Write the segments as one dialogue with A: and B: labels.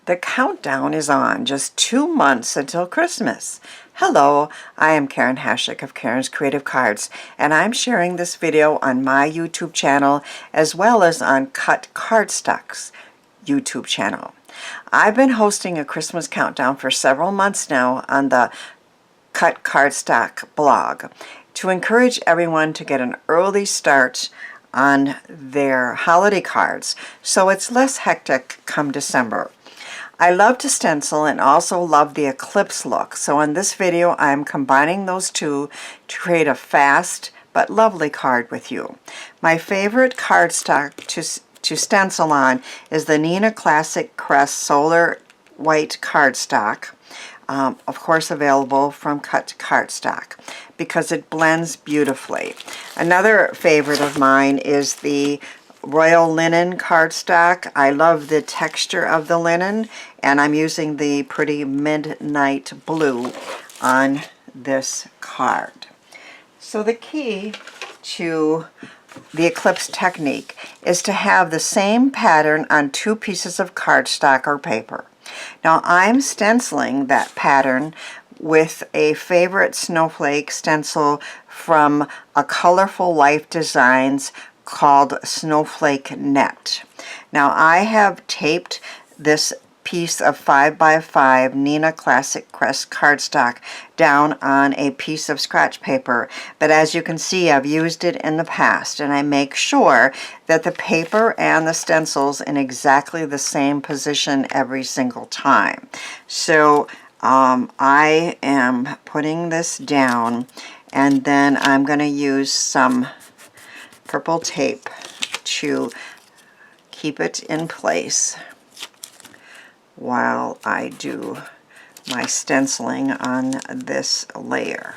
A: The countdown is on, just 2 months until Christmas. Hello, I am Karen Hashik of Karen's Creative Cards, and I'm sharing this video on my YouTube channel as well as on CutCardStock's YouTube channel. I've been hosting a Christmas countdown for several months now on the CutCardStock blog to encourage everyone to get an early start on their holiday cards so it's less hectic come December. I love to stencil and also love the Eclipse look, so in this video I'm combining those two to create a fast but lovely card with you. My favorite cardstock to stencil on is the Nina Classic Crest Solar White cardstock, of course available from CutCardStock, because it blends beautifully. Another favorite of mine is the Royal Linen cardstock. I love the texture of the linen, and I'm using the pretty midnight blue on this card. So the key to the Eclipse technique is to have the same pattern on 2 pieces of cardstock or paper. Now I'm stenciling that pattern with a favorite snowflake stencil from a Colorful Life Designs called Snowflake Net. Now I have taped this piece of 5x5 Nina Classic Crest cardstock down on a piece of scratch paper, but as you can see I've used it in the past, and I make sure that the paper and the stencils in exactly the same position every single time. So I am putting this down, and then I'm going to use some purple tape to keep it in place while I do my stenciling on this layer.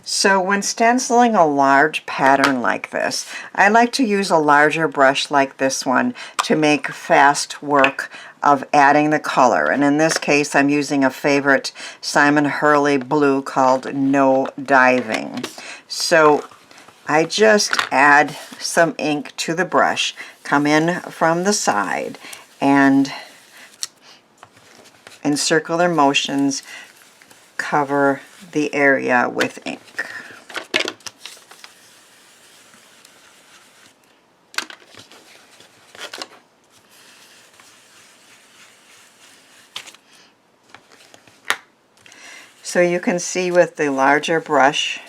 A: So when stenciling a large pattern like this, I like to use a larger brush like this one to make fast work of adding the color. And in this case, I'm using a favorite Simon Hurley blue called No Diving. So I just add some ink to the brush, come in from the side, and in circular motions cover the area with ink. So you can see with the larger brush,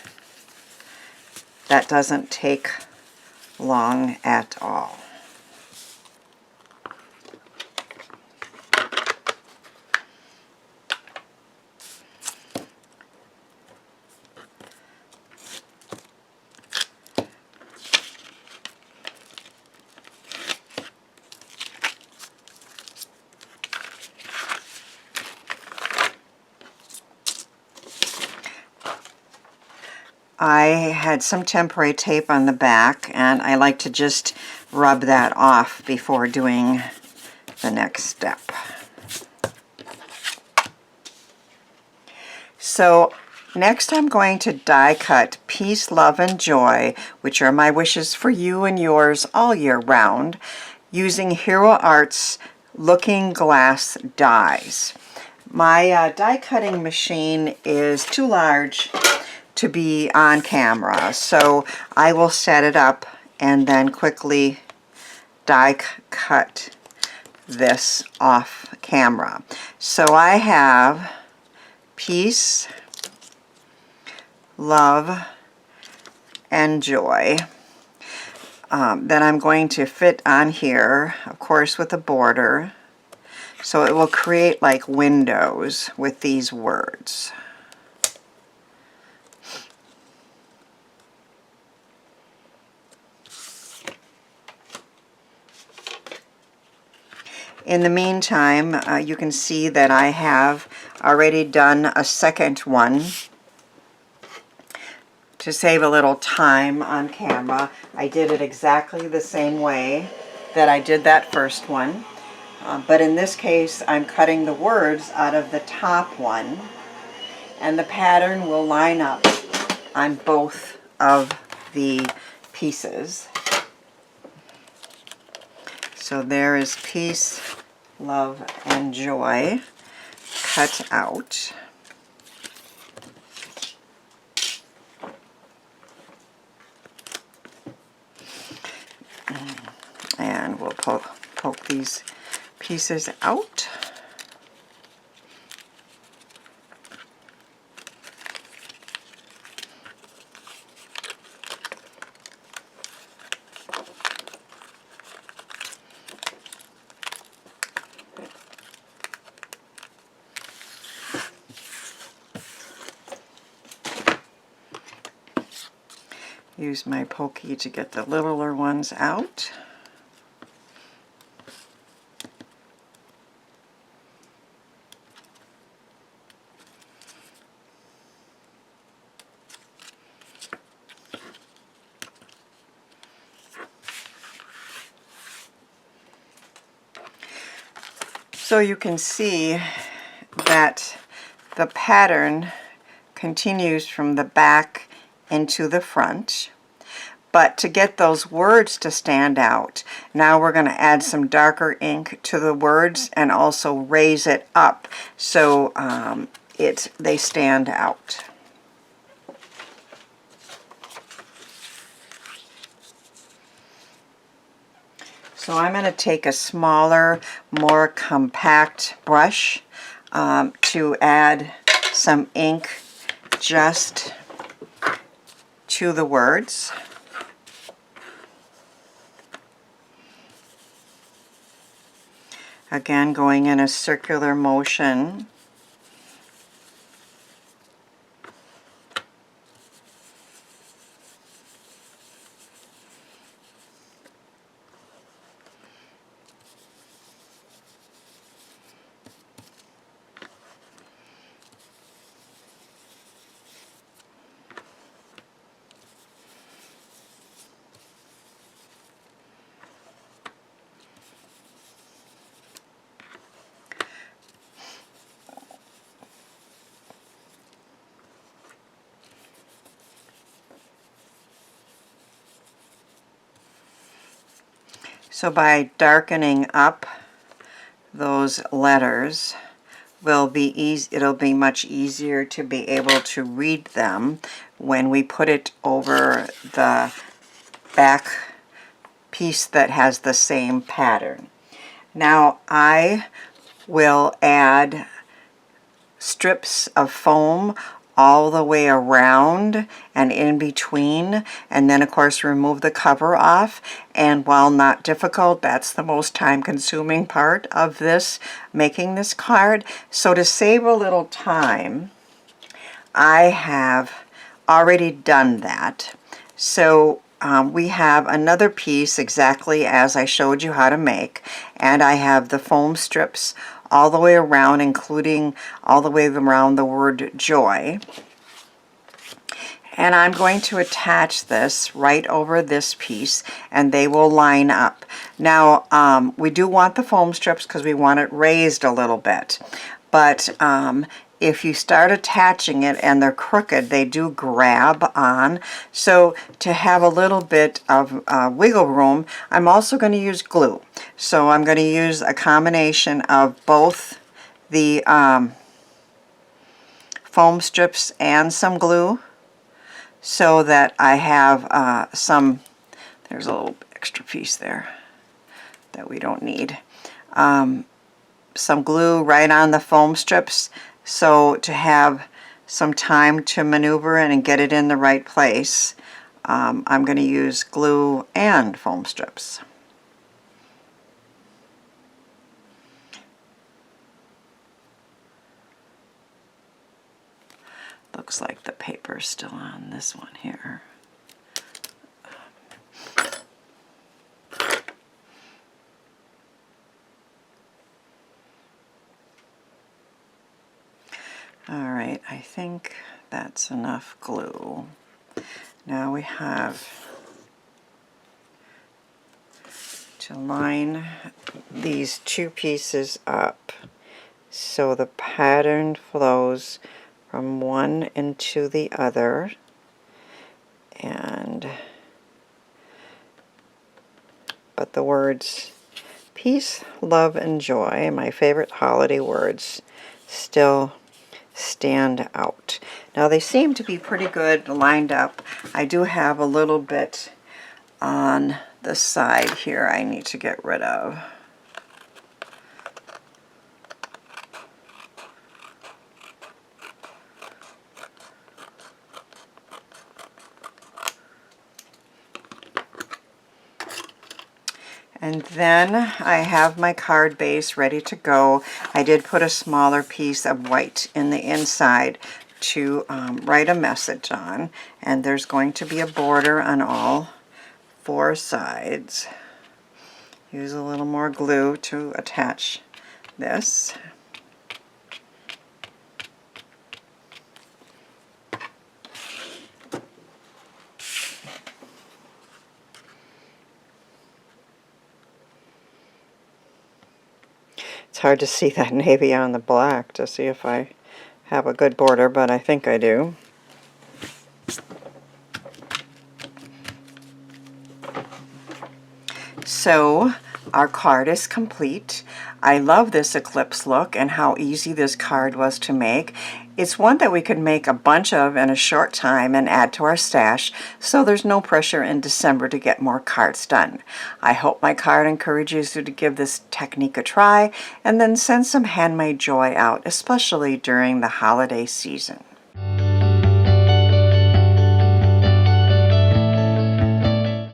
A: that doesn't take long at all. I had some temporary tape on the back, and I like to just rub that off before doing the next step. So next I'm going to die cut Peace, Love, and Joy, which are my wishes for you and yours all year round, using Hero Art's Looking Glass dies. My die cutting machine is too large to be on camera, so I will set it up and then quickly die cut this off camera. So I have Peace, Love, and Joy that I'm going to fit on here, of course with a border, so it will create like windows with these words. In the meantime, you can see that I have already done a second one to save a little time on camera. I did it exactly the same way that I did that first one, but in this case I'm cutting the words out of the top one, and the pattern will line up on both of the pieces. So there is Peace, love, and joy cut out. And we'll poke these pieces out. Use my pokey to get the littler ones out. So you can see that the pattern continues from the back into the front. But to get those words to stand out, now we're going to add some darker ink to the words and also raise it up so they stand out. So I'm going to take a smaller, more compact brush to add some ink just to the words. Again, going in a circular motion. So by darkening up those letters, it'll be much easier to be able to read them when we put it over the back piece that has the same pattern. Now I will add strips of foam all the way around and in between, and then of course remove the cover off. And while not difficult, that's the most time-consuming part of this, making this card. So to save a little time, I have already done that. So we have another piece exactly as I showed you how to make, and I have the foam strips all the way around, including all the way around the word joy. And I'm going to attach this right over this piece, and they will line up. Now, we do want the foam strips because we want it raised a little bit. But if you start attaching it and they're crooked, they do grab on. So to have a little bit of wiggle room, I'm also going to use glue. So I'm going to use a combination of both the foam strips and some glue, so that I have there's a little extra piece there that we don't need. Some glue right on the foam strips, so to have some time to maneuver in and get it in the right place, I'm going to use glue and foam strips. Looks like the paper's still on this one here. All right, I think that's enough glue. Now we have to line these two pieces up so the pattern flows from one into the other, but the words Peace, love, and joy, my favorite holiday words, still stand out. Now they seem to be pretty good lined up. I do have a little bit on the side here I need to get rid of. And then I have my card base ready to go. I did put a smaller piece of white in the inside to write a message on, and there's going to be a border on all 4 sides. Use a little more glue to attach this. It's hard to see that navy on the black to see if I have a good border, but I think I do. So our card is complete. I love this eclipse look and how easy this card was to make. It's one that we could make a bunch of in a short time and add to our stash, so there's no pressure in December to get more cards done. I hope my card encourages you to give this technique a try and then send some handmade joy out, especially during the holiday season.